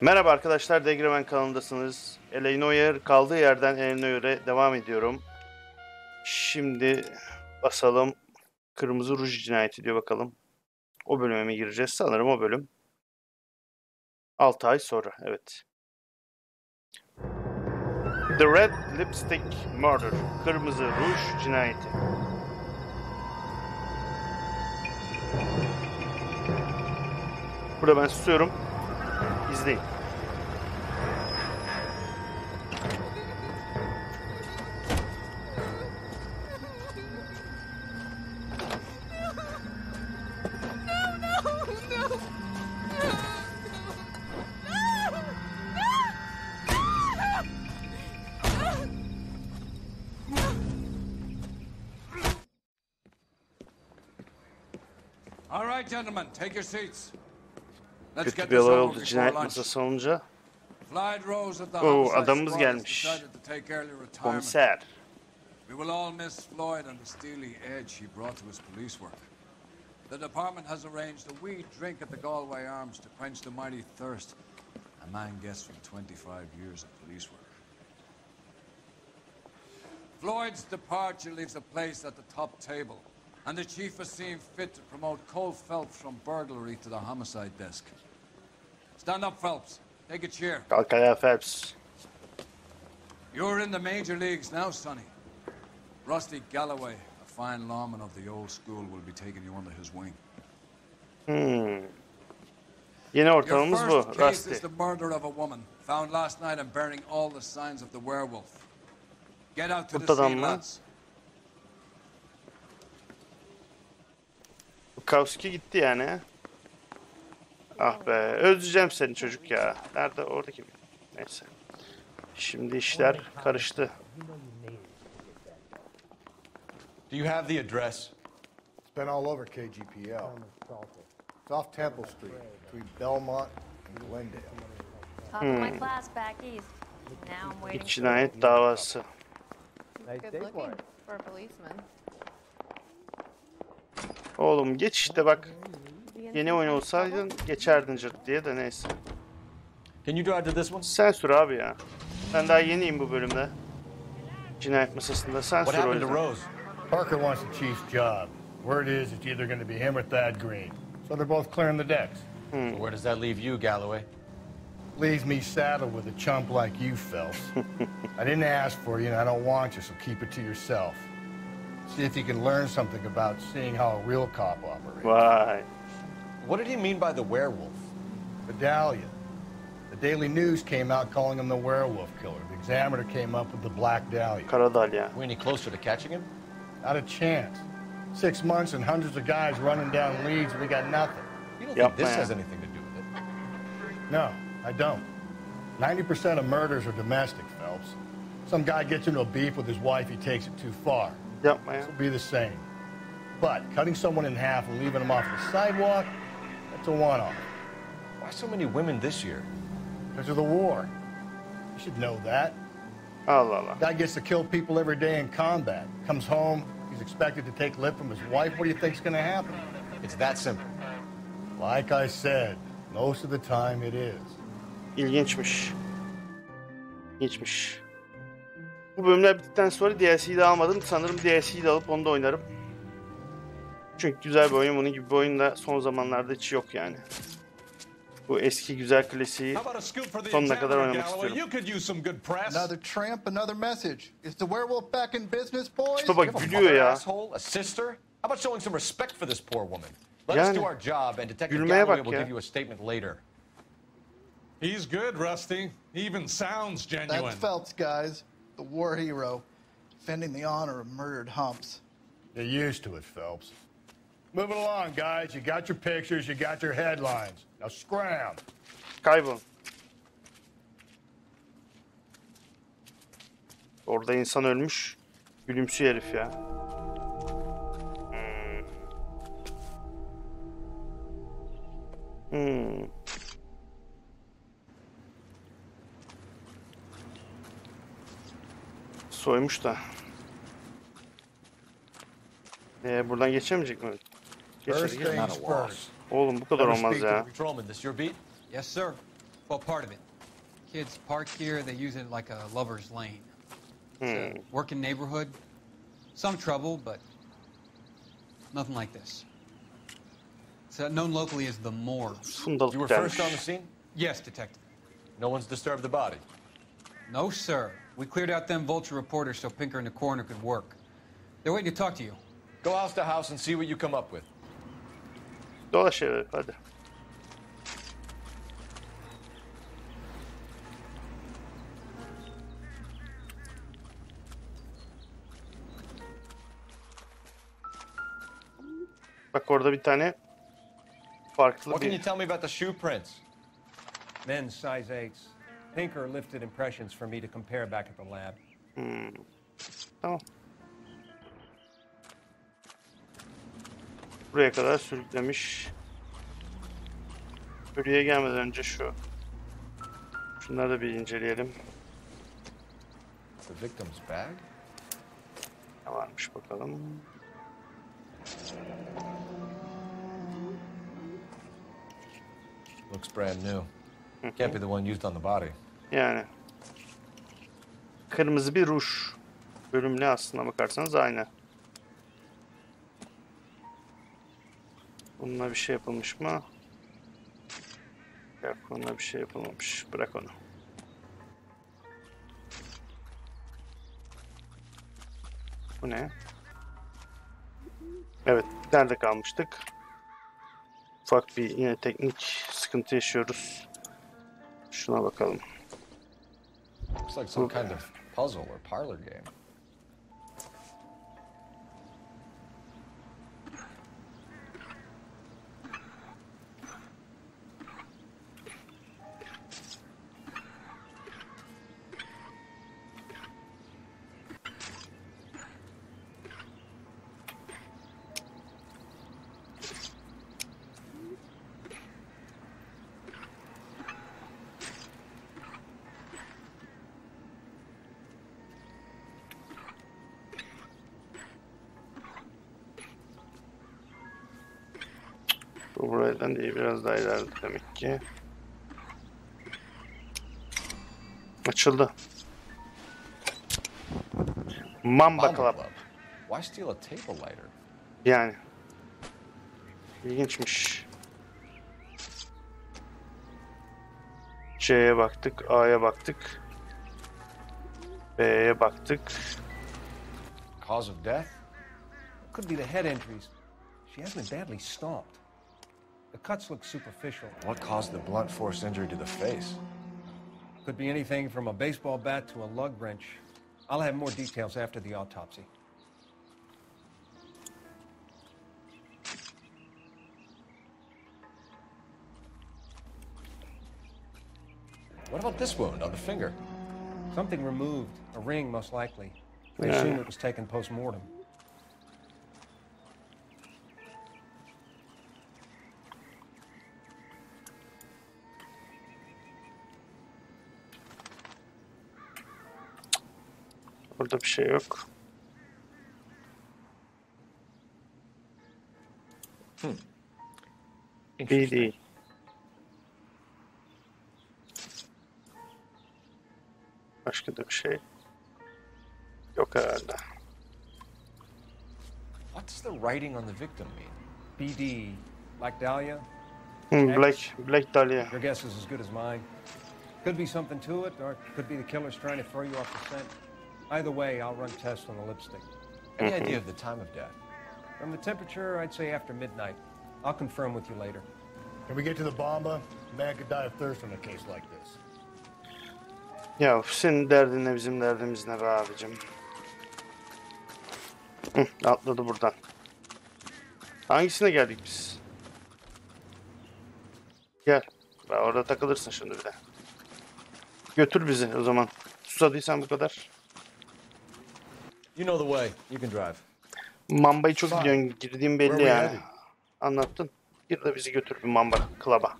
Merhaba arkadaşlar, Degreman kanalındasınız. Noire kaldığı yerden Noire'e devam ediyorum. Şimdi basalım. Kırmızı ruj cinayeti diyor bakalım. O bölüme mi gireceğiz? Sanırım o bölüm. 6 ay sonra, evet. The Red Lipstick Murder. Kırmızı ruj cinayeti. Burada ben susuyorum. İzleyin. All right, gentlemen, take your seats. Let's Kötü get bir this olay over oldu before cinayet lunch. masası olunca. Oo, adamımız gelmiş. Komiser. We will all miss Floyd and the steely edge he brought to his police work. The department has arranged a wee drink at the Galway Arms to quench the mighty thirst a man gets from 25 years of police work. Floyd's departure leaves a place at the top table, and the chief has seen fit to promote Cole Phelps from burglary to the homicide desk. Stand up, Phelps. Take a chair. Kalk ayağa Phelps. You're in the major leagues now, Sonny. Rusty Galloway, a fine lawman of the old school, will be taking you under his wing. Yeni ortamımız Your bu, first case Rusty. is the murder of a woman found last night and bearing all the signs of the werewolf. Get out to the scene, lads. Bukowski gitti yani. Ah be, özleyeceğim seni çocuk ya. Nerede? Oradaki mi? Neyse. Şimdi işler karıştı. Do you have the address? It's been all over KGPL. It's off Temple Street, between Belmont and Glendale. Top of my class back east. Now I'm waiting. İlk cinayet davası. Good looking for a policeman. Oğlum geç işte bak. Yeni oyun olsaydın geçerdin cırt diye de neyse. Can you drive to this one? Sen sür abi ya. Ben daha yeniyim bu bölümde. Cinayet masasında sen What sür o happened to yüzden. Rose? Parker wants the chief's job. Word is it's either going to be him or Thad Green. So they're both clearing the decks. So where does that leave you, Galloway? Leaves me saddled with a chump like you, Phelps. I didn't ask for you and I don't want you, so keep it to yourself. See if you can learn something about seeing how a real cop operates. Vay. What did he mean by the werewolf? Medallion. The Daily News came out calling him the werewolf killer. The Examiner came up with the Black Dahlia. Karadalya. We any closer to catching him? Not a chance. 6 months and hundreds of guys running down leads and we got nothing. You don't Yep, think this man. has anything to do with it? No, I don't. 90% of murders are domestic, Phelps. Some guy gets into a beef with his wife, he takes it too far. Yapma ya. This will be the same. But cutting someone in half and leaving them off the sidewalk, that's a one-off. Why so many women this year? Because of the war. You should know that. Allah Allah. Guy gets to kill people every day in combat. Comes home, he's expected to take lip from his wife. What do you think's going to happen? It's that simple. Like I said, most of the time it is. İlginçmiş. İlginçmiş. Bu bölümler bittikten sonra DLC'yi de almadım. Sanırım DLC'yi de alıp onu da oynarım. Çünkü güzel bir oyun. Bunun gibi bir oyun da son zamanlarda hiç yok yani. Bu eski güzel klasiği sonuna kadar oynamak istiyorum. Another tramp, another message. Is the werewolf back in business, boys? Tipe bak You have a gülüyor mother, ya. asshole, a sister? How about showing some respect for this poor woman? Let us Yani, do our job, and Detective gülmeye Galloway bak will ya. give you a statement later. He's good, Rusty. He even sounds genuine. That's Phelps, guys. The war hero. Defending the honor of murdered humps. You're used to it, Phelps. Moving along, guys. You got your pictures, you got your headlines. Now scram. Kaybol. Orada insan ölmüş. Gülümsüyor herif ya. Soymuş da. Buradan geçemeyecek mi? First Geçer. things first. Oğlum bu kadar olmaz ya. Patrolman, this your beat? Yes, sir. Well, part of it. Kids park here, they use it like a lover's lane. It's a working neighborhood. Some trouble, but nothing like this. It's known locally as the morgue. You were first on the scene? Yes, detective. No one's disturbed the body? No, sir. We cleared out them vulture reporters so Pinker and the coroner could work. They're waiting to talk to you. Go house to house and see what you come up with. Dolaş eve hadi. Bak orada bir tane farklı What can you bir... tell me about the shoe prints? Men's size 8s. Pinker lifted impressions for me to compare back at the lab. Tamam. Buraya kadar sürüklemiş. Buraya gelmeden önce şu. Şunları da bir inceleyelim. The victim's bag? Ne varmış bakalım. Looks brand new. Can't be the one used on the body. Yani. Kırmızı bir ruj. Bölüm ne aslına bakarsanız aynı. Bununla bir şey yapılmış mı? Yok, bununla bir şey yapılmamış. Bırak onu. Bu ne? Evet, nerede kalmıştık? Ufak bir yine teknik sıkıntı yaşıyoruz. Şuna bakalım. Looks like some kind of puzzle or parlor game. Bu buradan değil, biraz daha ileride demek ki. Açıldı. Mamba Club. Why steal a table lighter? Yani. İlginçmiş. C'ye baktık, A'ya baktık. B'ye baktık. Cause of death? Could be the head injuries. She has been badly stomped. The cuts look superficial. What caused the blunt force injury to the face? Could be anything from a baseball bat to a lug wrench. I'll have more details after the autopsy. What about this wound on the finger? Something removed. A ring, most likely. I assume it was taken post-mortem. Burada bir şey yok. İyi değil. Başka da bir şey yok herhalde. What does the writing on the victim mean? BD, like Dahlia? Black Dahlia. Your guess is as good as mine. Could be something to it, or it could be the killer's trying to throw you off the scent. Either way, I'll run tests on the lipstick. Any idea of the time of death? From the temperature, I'd say after midnight. I'll confirm with you later. Can we get to the bomba? A man could die of thirst in a case like this. Ya senin derdin ne, bizim derdimiz ne be abicim. Atladı buradan. Hangisine geldik biz? Gel. Orada takılırsın şimdi bir de. Götür bizi o zaman. Susadıysan bu kadar. You know the way. You can drive. Mamba'yı çok biliyorsun. Girdiğim belli Where we yani. headed? Anlattın. Gir de bizi götür bir Mamba Club'a.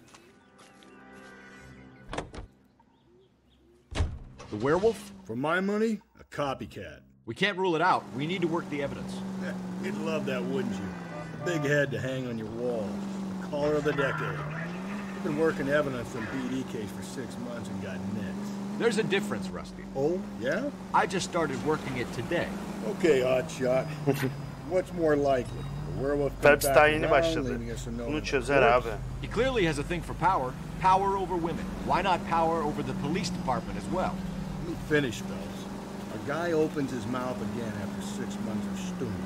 The werewolf? For my money, a copycat. We can't rule it out. We need to work the evidence. You'd love that, wouldn't you? A big head to hang on your wall. The caller of the decade. been working evidence on BD case for 6 months and got nixed. There's a difference, Rusty. Oh, yeah? I just started working it today. Okay, oddshot. What's more likely? The werewolf comes Phelps back daha yeni around, başladı. leaving us a note Bunu on the çözer corpse? abi. He clearly has a thing for power. Power over women. Why not power over the police department as well? Let me finish, Phelps. A guy opens his mouth again after 6 months of stewing.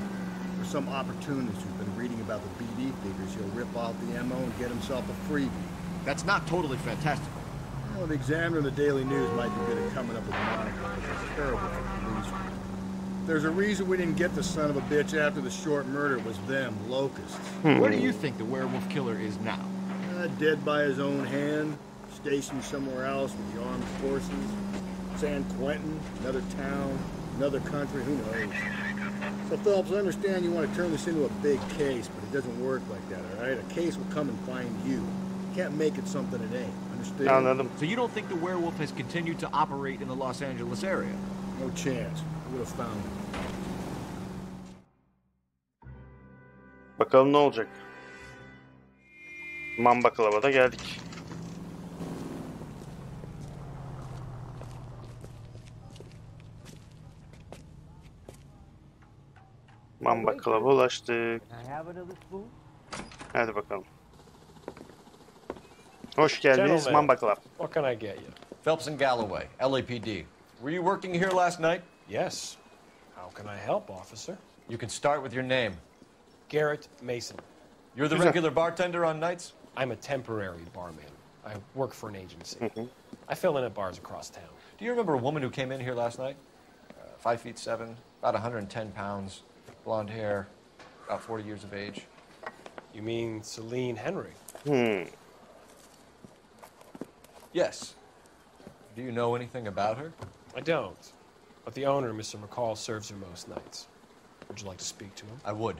For some opportunist who's been reading about the BD figures, he'll rip off the MO and get himself a freebie. That's not totally fantastical. Well, the Examiner and the Daily News might be good at coming up with monikers, but they're terrible for police. There's a reason we didn't get the son of a bitch after the short murder. It was them, locusts. Where do you think the werewolf killer is now? Dead by his own hand, stationed somewhere else with the armed forces. San Quentin, another town, another country, who knows? So, Phelps, I understand you want to turn this into a big case, but it doesn't work like that, all right? A case will come and find you. You can't make it something it ain't, understand? Anladım. So you don't think the werewolf has continued to operate in the Los Angeles area? No chance. I would have found him. Bakalım ne olacak. Man baklavada geldik. Man baklava ulaştık. Hadi bakalım. Hoş geldiniz Gentlemen, Man baklav. What can I get you? Phelps and Galloway, LAPD. Were you working here last night? Yes. How can I help, officer? You can start with your name. Garrett Mason. You're the regular bartender on nights? I'm a temporary barman. I work for an agency. I fill in at bars across town. Do you remember a woman who came in here last night? 5'7", about 110 pounds, blonde hair, about 40 years of age. You mean Celine Henry? Yes. Do you know anything about her? I don't. But the owner, Mr. McCall, serves her most nights. Would you like to speak to him? I would.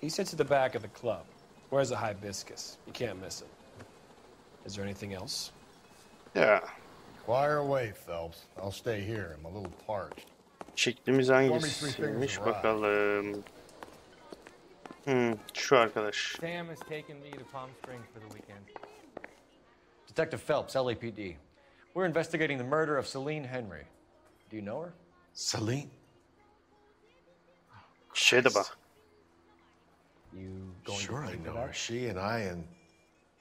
He sits at the back of the club. Wears a hibiscus. You can't miss it. Is there anything else? Ya. Fire away, Phelps. I'll stay here. I'm a little parched. Şeklimiz hangisiymiş bakalım. Şu arkadaş. Sam has taken me to Palm Springs for the weekend. Detective Phelps, LAPD. We're investigating the murder of Celine Henry. Do you know her? Celine? Şey de bak. You going Sure, to I pick know it her. up? She and I and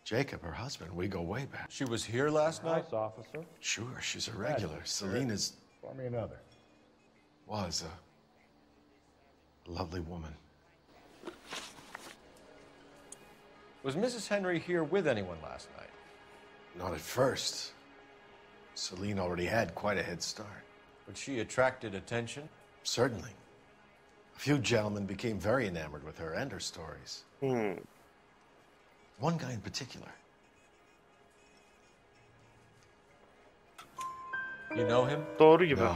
Jacob, her husband, we go way back. She was here last night? Nice, officer. Sure, she's a regular. Celine is... Pour me another. was a lovely woman. Was Mrs. Henry here with anyone last night? Not at first. Celine already had quite a head start. But she attracted attention? Certainly. A few gentlemen became very enamored with her and her stories. One guy in particular. You know him? Doğru gibi. No.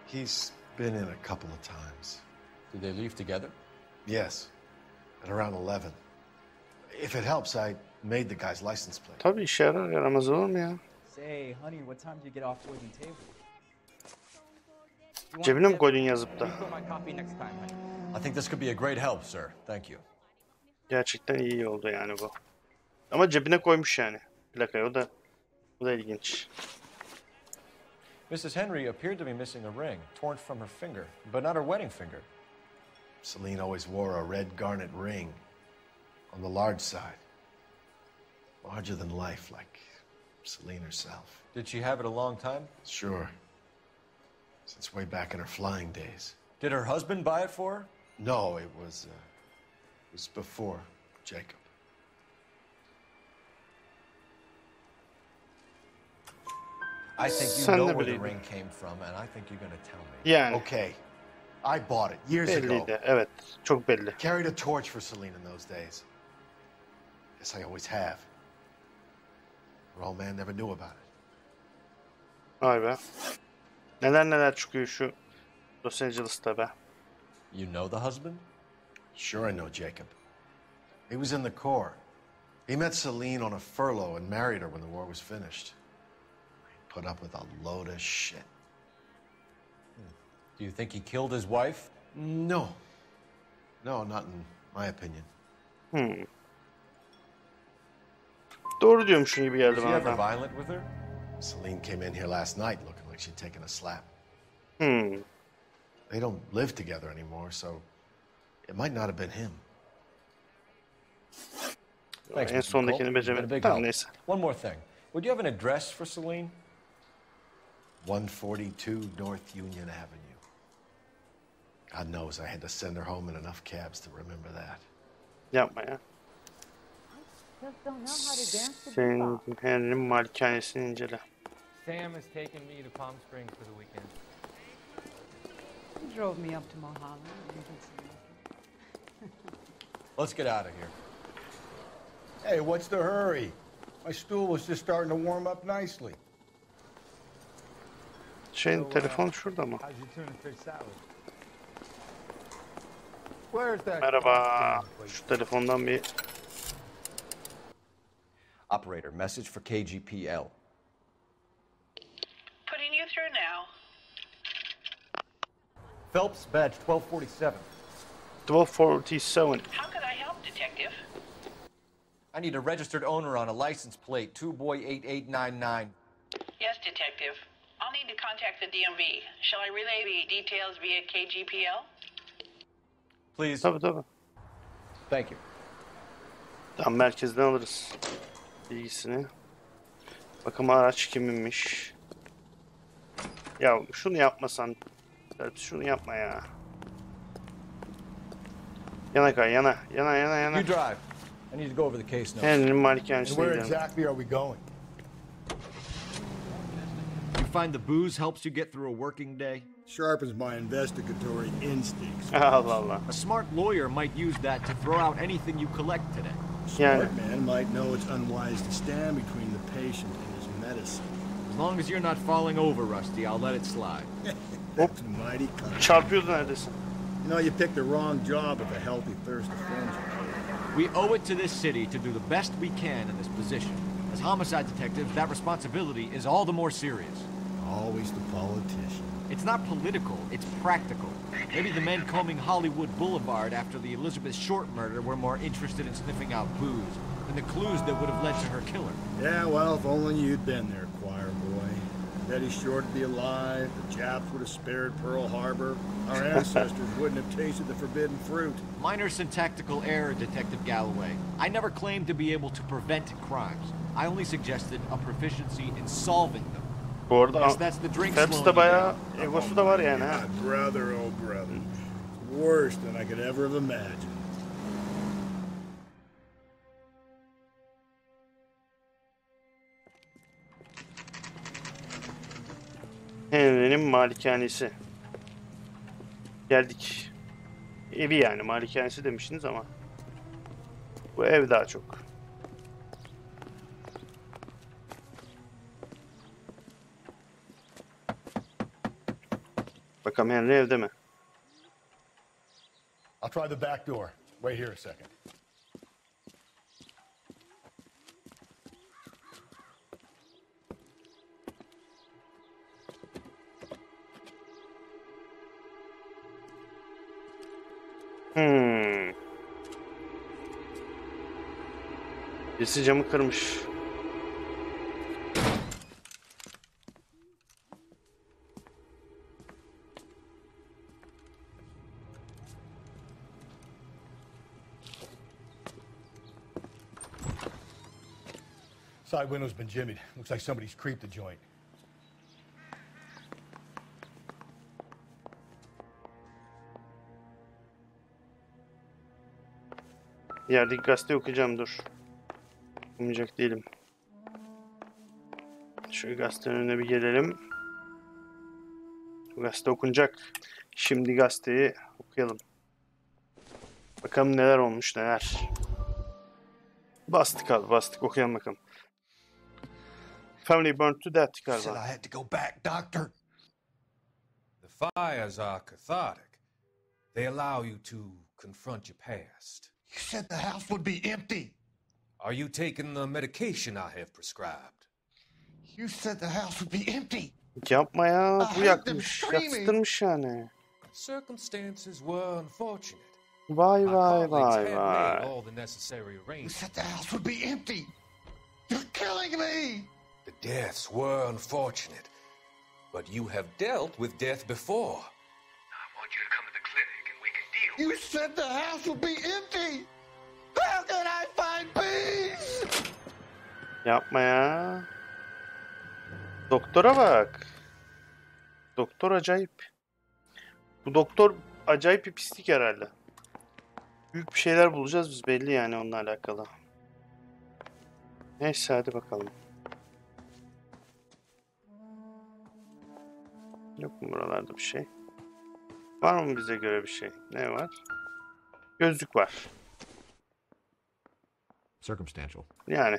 He's been in a couple of times. Did they leave together? Yes. At around 11. If it helps, I made the guy's license plate. Tabii işe yarar, yaramaz olur mu ya? Say, honey, what time do you get off Poison Table? Cebine mi koydun yazıp da? Fill my coffee next time, honey. I think this could be a great help, sir. Thank you. Gerçekten iyi oldu yani bu. Ama cebine koymuş yani plakayı, o da ilginç. Mrs. Henry appeared to be missing a ring, torn from her finger, but not her wedding finger. Celine always wore a red garnet ring on the large side. Larger than life, like Celine herself. Did she have it a long time? Sure. Since way back in her flying days. Did her husband buy it for her? No, it was before Jacob. I think you Sen know de where the biliydin. ring came from, and I think you're going to tell me. Yani Okay. I bought it years ago. belliydi. Evet, çok belli. Carried a torch for Celine in those days. Guess I always have. Her old man never knew about it. Vay be. Neler çıkıyor şu Los Angeles'ta be. You know the husband? Sure, I know Jacob. He was in the Corps. He met Celine on a furlough and married her when the war was finished. He put up with a load of shit. Do you think he killed his wife? No. No, not in my opinion. Doğru diyormuşsun gibi geldi Was he bana ever da. violent with her? Celine came in here last night looking like she'd taken a slap. Hmm. They don't live together anymore, so it might not have been him. Thanks, En Mr. sondakini Cole. You've been a beceremedim. big Tamam help. neyse. One more thing. Would you have an address for Celine? 142 North Union Avenue. God knows I had to send her home in enough cabs to remember that. Yapma ya. Just don't know how to dance the Senin bebop. Henry'nin malikanesini incele. Sam has taken me to Palm Springs for the weekend. He drove me up to Mulholland. Let's get out of here. Hey, what's the hurry? My stool was just starting to warm up nicely. Şeyin telefon şurada mı? How's your tuna fish salad? Where's that? Merhaba. Şu telefondan bir Operator, message for KGPL. Putting you through now. Phelps, badge 1247. 1247. How could I help, Detective? I need a registered owner on a license plate, 2boy8899. Yes, Detective. I'll need to contact the DMV. Shall I relay the details via KGPL? Please. Tabii. Thank you. Tamam, merkezden alırız bilgisini. Bakalım araç kiminmiş. Ya şunu yapmasan. Evet, şunu yapma ya. Yana kay, yana. You drive. I need to go over the case notes. Henry'nin And malikanesine where gidelim. exactly are we going? You find the booze helps you get through a working day? Sharpens my investigatory instincts. Allah Allah. A smart lawyer might use that to throw out anything you collect today. Smart man might know it's unwise to stand between the patient and his medicine. As long as you're not falling over, Rusty, I'll let it slide. That's mighty kind. Çarpıyordu neredesin? You know, you picked the wrong job with a healthy thirst offender. We owe it to this city to do the best we can in this position. As homicide detectives, that responsibility is all the more serious. Always the politician. It's not political, it's practical. Maybe the men combing Hollywood Boulevard after the Elizabeth Short murder were more interested in sniffing out booze than the clues that would have led to her killer. Yeah, well, if only you'd been there, choir boy. Betty Short would be alive, the Japs would have spared Pearl Harbor, our ancestors wouldn't have tasted the forbidden fruit. Minor syntactical error, Detective Galloway. I never claimed to be able to prevent crimes. I only suggested a proficiency in solving them. Bu arada Yes, that's the drink Phelps slowing da you bayağı down. egosu da var yani ha. God, brother, oh brother. Worse than I could ever have imagined. Henry'nin malikanesi. Geldik. Evi yani, malikanesi demiştiniz ama. Bu ev daha çok. Bakalım Henry evde mi? I'll try the back door. Wait here a second. Birisi camı kırmış. Side window's been jimmied. Looks like somebody's creeped the joint. Yerdeki gazete okuyacağım, dur. Okumayacak değilim. Şöyle gazetenin önüne bir gelelim. Bu gazete okunacak. Şimdi gazeteyi okuyalım. Bakalım neler olmuş, neler. Bastık abi, bastık. Okuyalım bakalım. Family burned to death galiba. Said I had to go back, doctor. The fires are cathartic. They allow you to confront your past. You said the house would be empty. Are you taking the medication I have prescribed? You said the house would be empty. Yapma ya, bu hate them yakmış. screaming. Yaktırmış yani. Circumstances were unfortunate. Vay My vay colleagues vay had vay. made all the necessary You arrangements. said the house would be empty. You're killing me! The deaths were unfortunate, but you have dealt with death before. I want you to come to the clinic and we can deal. You said the house would be empty! How can I find peace? Yapma ya. Doktora bak. Doktor acayip. Bu doktor acayip bir pislik herhalde. Büyük bir şeyler bulacağız biz belli yani onunla alakalı. Neyse hadi bakalım. Yok mu buralarda bir şey? Var mı bize göre bir şey? Ne var? Gözlük var. Circumstantial. Yani.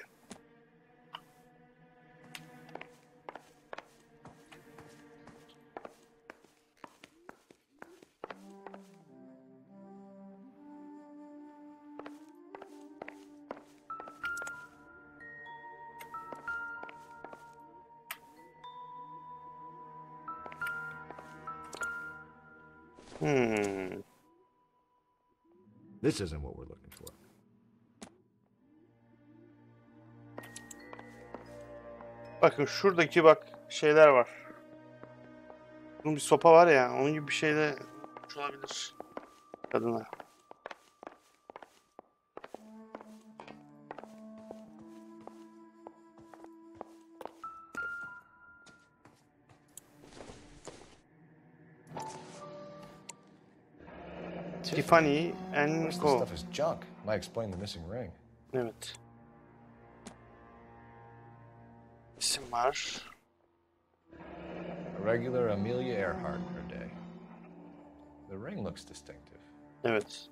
This isn't what we're looking for. Bakın şuradaki bak şeyler var. Bunun bir sopa var ya, onun gibi bir şeyle olabilir kadına. Tiffany and This Co. stuff is junk. Might explain the missing ring. Evet. İsim var. A regular Amelia Earhart per day. The ring looks distinctive. Evet.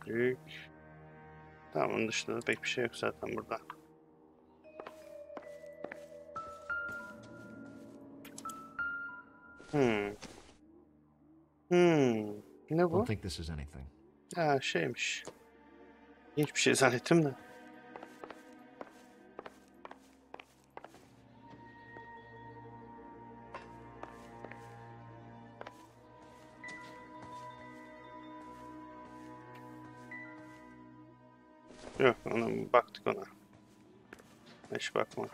Büyük. Tamam, onun dışında da pek bir şey yok zaten burada. Ne bu? Don't think this is anything. Ha, şeymiş. Hiçbir şey zannettim de. Yok, ona baktık ona. Hiç bakma.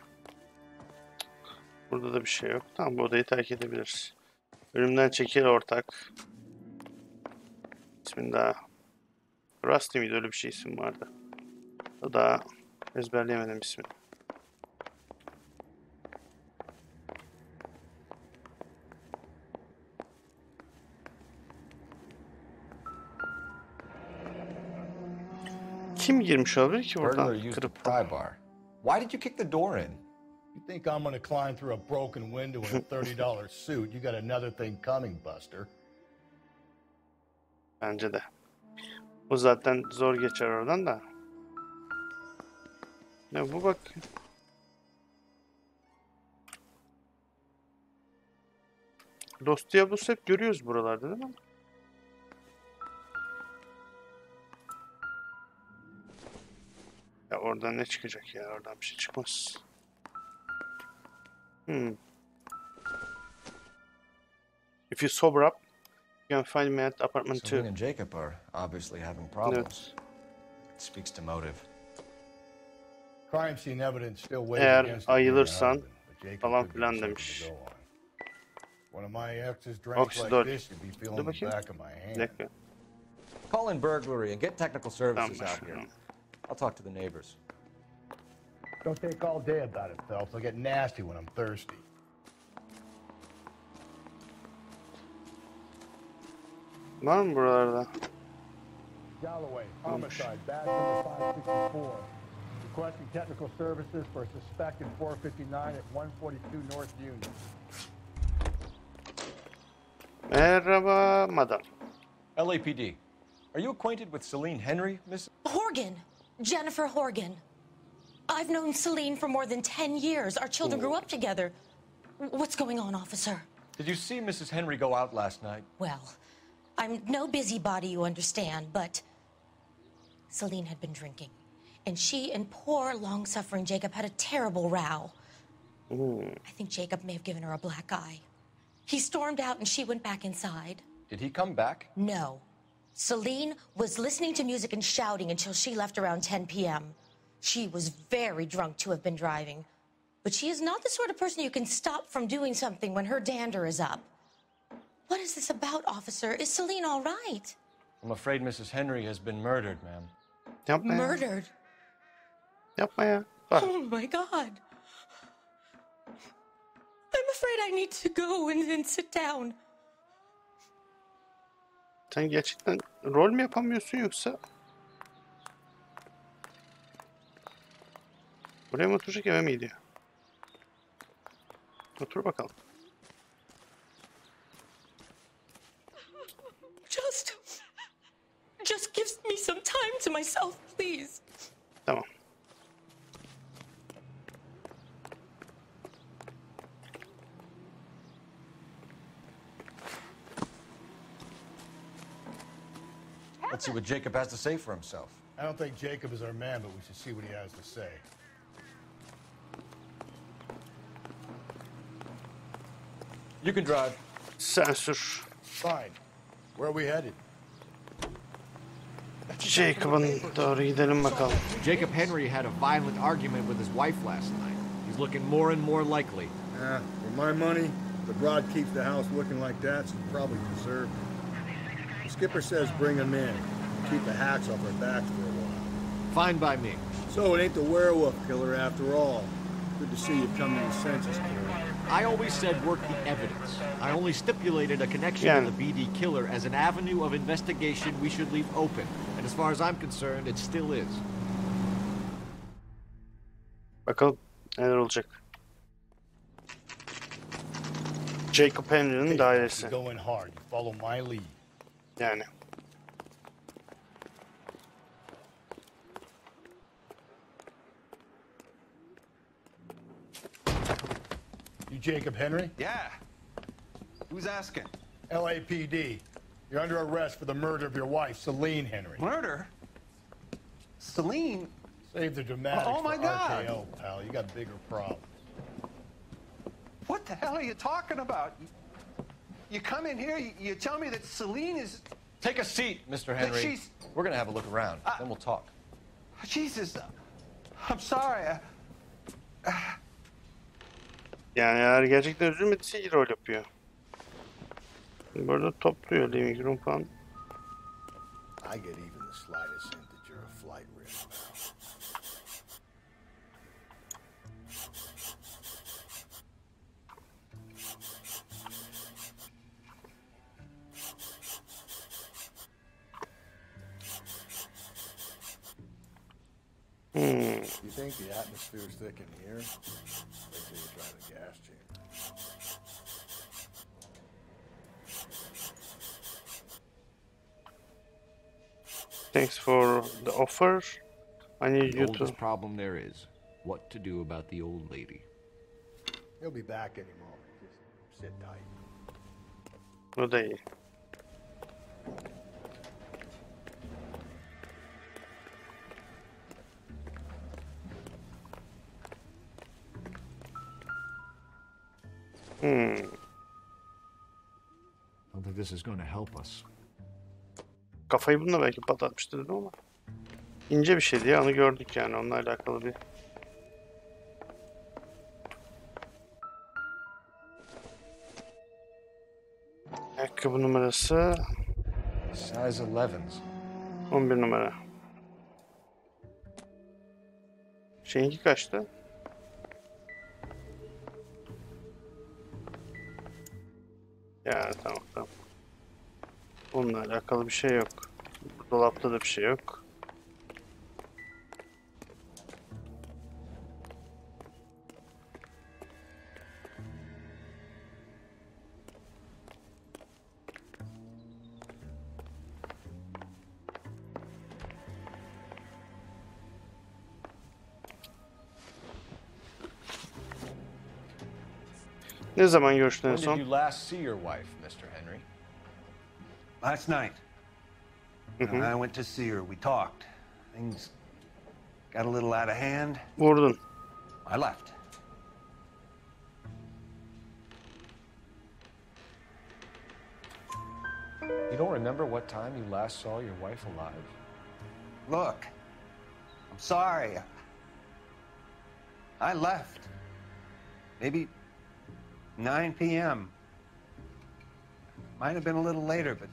Burada da bir şey yok. Tamam, bu odayı terk edebiliriz. Ölümden çekil ortak. İsmin daha... Rusty miydi? Öyle bir şey isim vardı. O da ezberleyemedim ismini. Kim girmiş olabilir ki Burglar buradan? used a Kırıp pry bar. Why did you kick the door in? You think I'm gonna climb through a broken window in a $30 suit? You got another thing coming, Buster. Bence de. O zaten zor geçer oradan da. Ya bu bak. Los Diablos'u hep görüyoruz buralarda değil mi? Ya oradan ne çıkacak ya? Oradan bir şey çıkmaz. If you sober up, you can find me at apartment 2. Celine and Jacob are obviously having problems. It speaks to motive. Crime scene evidence still weighs Eğer against the ayılırsan husband, but Jacob falan could be filan something demiş. to go on. One of my exes drank Oxidol. like this, you'd be Dur feeling the bakayım. back of my Bir hand. dakika. Call in burglary and get technical services Tamam, out here. I'll talk to the neighbors. Don't take all day about it, Phelps. I'll get nasty when I'm thirsty. Var mı buralarda? Galloway, homicide, badge number 564. Requesting technical services for a suspect in 459 at 142 North Union. Merhaba madam. LAPD. Are you acquainted with Celine Henry, Miss? Horgan. Jennifer Horgan. I've known Celine for more than 10 years. Our children grew up together. What's going on, officer? Did you see Mrs. Henry go out last night? Well, I'm no busybody, you understand, but Celine had been drinking. And she and poor, long-suffering Jacob had a terrible row. I think Jacob may have given her a black eye. He stormed out and she went back inside. Did he come back? No. Celine was listening to music and shouting until she left around 10 p.m. She was very drunk to have been driving. But she is not the sort of person you can stop from doing something when her dander is up. What is this about, officer? Is Celine all right? I'm afraid Mrs. Henry has been murdered, ma'am. Yapma ya. Murdered? Yapma ya. Bak. Oh, my God. I'm afraid I need to go and sit down. Sen gerçekten rol mü yapamıyorsun yoksa? Buraya mı oturacak, eve mi gidiyor? Otur bakalım. Just give me some time to myself, please. Tamam. Let's see what Jacob has to say for himself. I don't think Jacob is our man, but we should see what he has to say. You can drive. Sen sür. Fine. Where are we headed? Jacob'ın doğru gidelim bakalım. Jacob Henry had a violent argument with his wife last night. He's looking more and more likely. For my money, the broad keeps the house looking like that, so probably deserved it. The skipper says bring him in. Keep the hacks off our backs for a while. Fine by me. So it ain't the werewolf killer after all. Good to see you come to your senses, killer. I always said work the evidence. I only stipulated a connection to the BD killer as an avenue of investigation we should leave open. And as far as I'm concerned, it still is. Bakalım neler olacak. Jacob Henry'nin dairesi. Going hard. You follow my lead. Yani. You Jacob Henry? Yeah. Who's asking? LAPD. You're under arrest for the murder of your wife, Celine Henry. Murder? Celine? Save the dramatics Oh, my for God. RKO, pal. You got bigger problems. What the hell are you talking about? You come in here, you tell me that Celine is... Take a seat, Mr. Henry. We're going to have a look around, then we'll talk. Jesus, I'm sorry. Yani eğer gerçekten üzülmediyse iyi rol yapıyor. Burada topluyor Lemigron falan. I get even the slightest hint that you're a flight risk. You think the atmosphere's thick in here? Wait till you try the gas chamber. Thanks for the offer. I need The you to... oldest problem there is, what to do about the old lady. He'll be back any moment. Just sit tight. O da iyi. I don't think this is going to help us. Kafayı bununla belki patlatmıştır dedim ama. İnce bir şeydi ya, onu gördük yani, onunla alakalı bir. Ayakkabı numarası. Size 11s. 11 numara. Şeyinki kaçtı? Ya tamam. Bununla alakalı bir şey yok. Dolapta da bir şey yok. Ne zaman görüştün en When did son? you last see your wife, Mr. Henry? Last night. I went to see her. We talked. Things got a little out of hand. Vurdun. I left. You don't remember what time you last saw your wife alive? Look, I'm sorry. I left. Maybe 9 p.m. Might have been a little later, but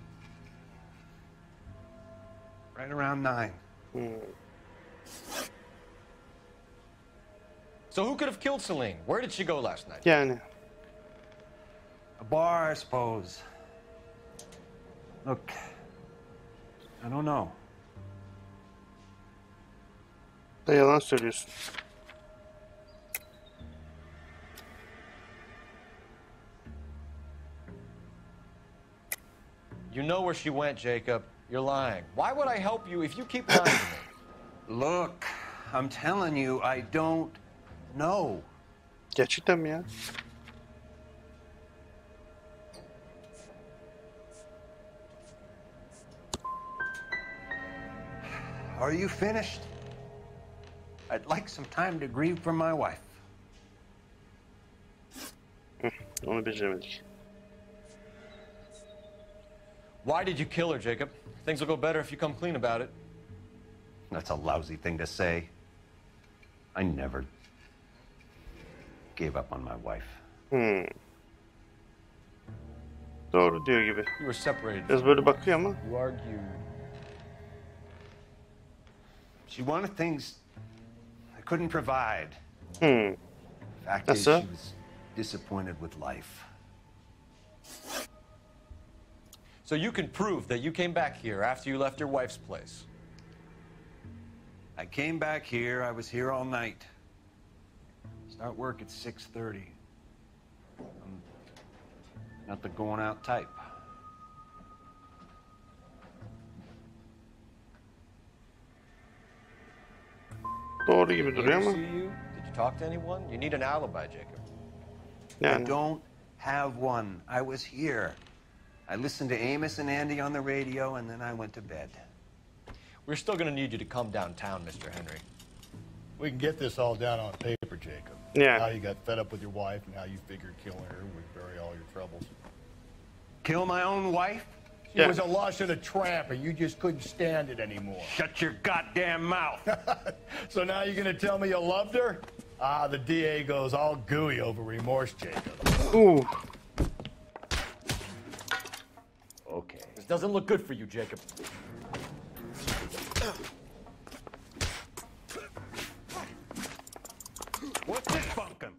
right around 9. So who could have killed Celine? Where did she go last night? Yani. A bar, I suppose. Look, I don't know. Da yalan söylüyorsun. You know where she went, Jacob. You're lying. Why would I help you if you keep lying to me? Look, I'm telling you, I don't know. Gerçekten mi ya? Are you finished? I'd like some time to grieve for my wife. Onu beceremedik. Why did you kill her, Jacob? Things will go better if you come clean about it. That's a lousy thing to say. I never gave up on my wife. Doğru diyor gibi. You were separated. Biraz böyle bakıyor ama. You argued. She wanted things I couldn't provide. Fact is, Nasıl? she was disappointed with life. So you can prove that you came back here after you left your wife's place. I came back here. I was here all night. Start work at 6:30. I'm not the going out type. Doğru gibi duruyor ama. See you? Did you talk to anyone? You need an alibi, Jacob. I don't have one. I was here. I listened to Amos and Andy on the radio, and then I went to bed. We're still going to need you to come downtown, Mr. Henry. We can get this all down on paper, Jacob. Yeah. How you got fed up with your wife and how you figured killing her would bury all your troubles. Kill my own wife? She was a lush and a tramp, and you just couldn't stand it anymore. Shut your goddamn mouth. So now you're going to tell me you loved her? Ah, the DA goes all gooey over remorse, Jacob. Ooh. Okay. This doesn't look good for you, Jacob. What's this bunkum?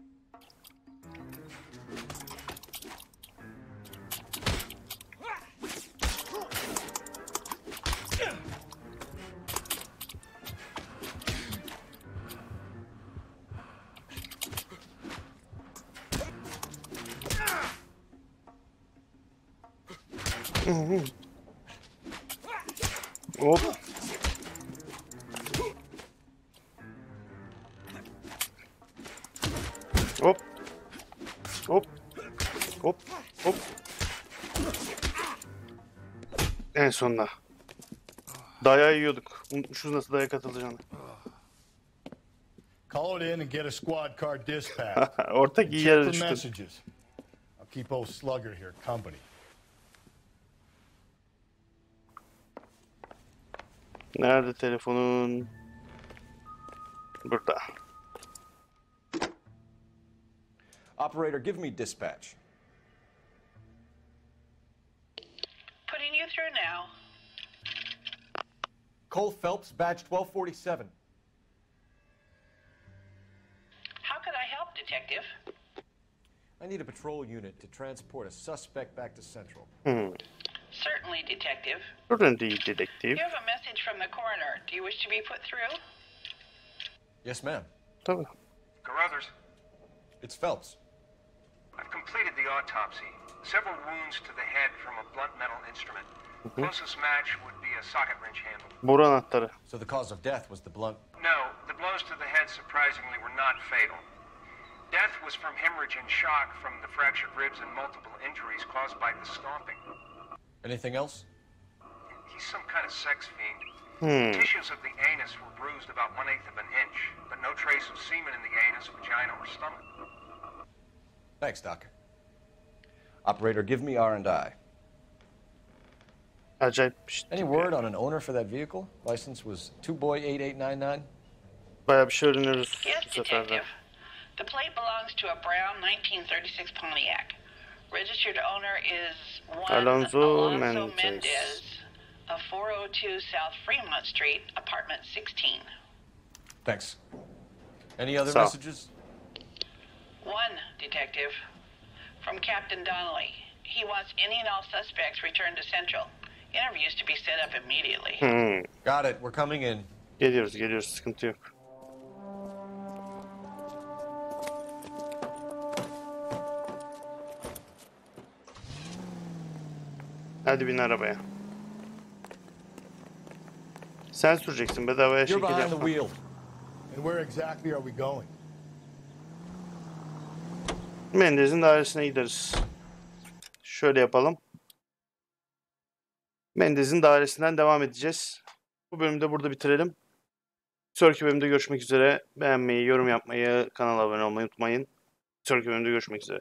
Hop. Hop. Hop. Hop. Hop. En sonunda. Dayağı yiyorduk. Unutmuşuz nasıl dayak atılacağını. Call it in and get a squad car dispatch. Ortak iyi yere Check for düştük. messages. I'll keep old Slugger here company. Nerede telefonun? Burada. Operator, give me dispatch. Putting you through now. Cole Phelps, badge 1247. How could I help, Detective? I need a patrol unit to transport a suspect back to Central. Certainly, Detective. Buradan değil dedektif. You have a message from the coroner. Do you wish to be put through? Yes, ma'am. Tabii. Carruthers, It's Phelps. I've completed the autopsy. Several wounds to the head from a blunt metal instrument. Closest match would be a socket wrench handle. Boru anahtarı. So the cause of death was the blunt. No, the blows to the head surprisingly were not fatal. Death was from hemorrhage and shock from the fractured ribs and multiple injuries caused by the stomping. Anything else? He's some kind of sex fiend. Tissues of the anus were bruised about 1/8 of an inch, but no trace of semen in the anus, vagina, or stomach. Thanks, Doctor. Operator, give me R&I. Acayip bir şey. Any word on an owner for that vehicle? License was 2boy8899. Bayağı bir şey öğreniyoruz Yes, bu sefer de. Detective. The plate belongs to a brown 1936 Pontiac. Registered owner is one Alonso Alonso Mendez. Mendez of 402 South Fremont Street, apartment 16. Thanks. Any other So. messages? One, Detective. From Captain Donnelly. He wants any and all suspects returned to Central. Interviews to be set up immediately. Got it. We're coming in. Geliyoruz. Sıkıntı yok. Hadi bin arabaya. Sen süreceksin bedavaya You're şekil behind the yapma. wheel. And where exactly are we going? Mendez'in dairesine gideriz. Şöyle yapalım. Mendez'in dairesinden devam edeceğiz. Bu bölümü de burada bitirelim. Sonraki bölümde görüşmek üzere. Beğenmeyi, yorum yapmayı, kanala abone olmayı unutmayın. Sonraki bölümde görüşmek üzere.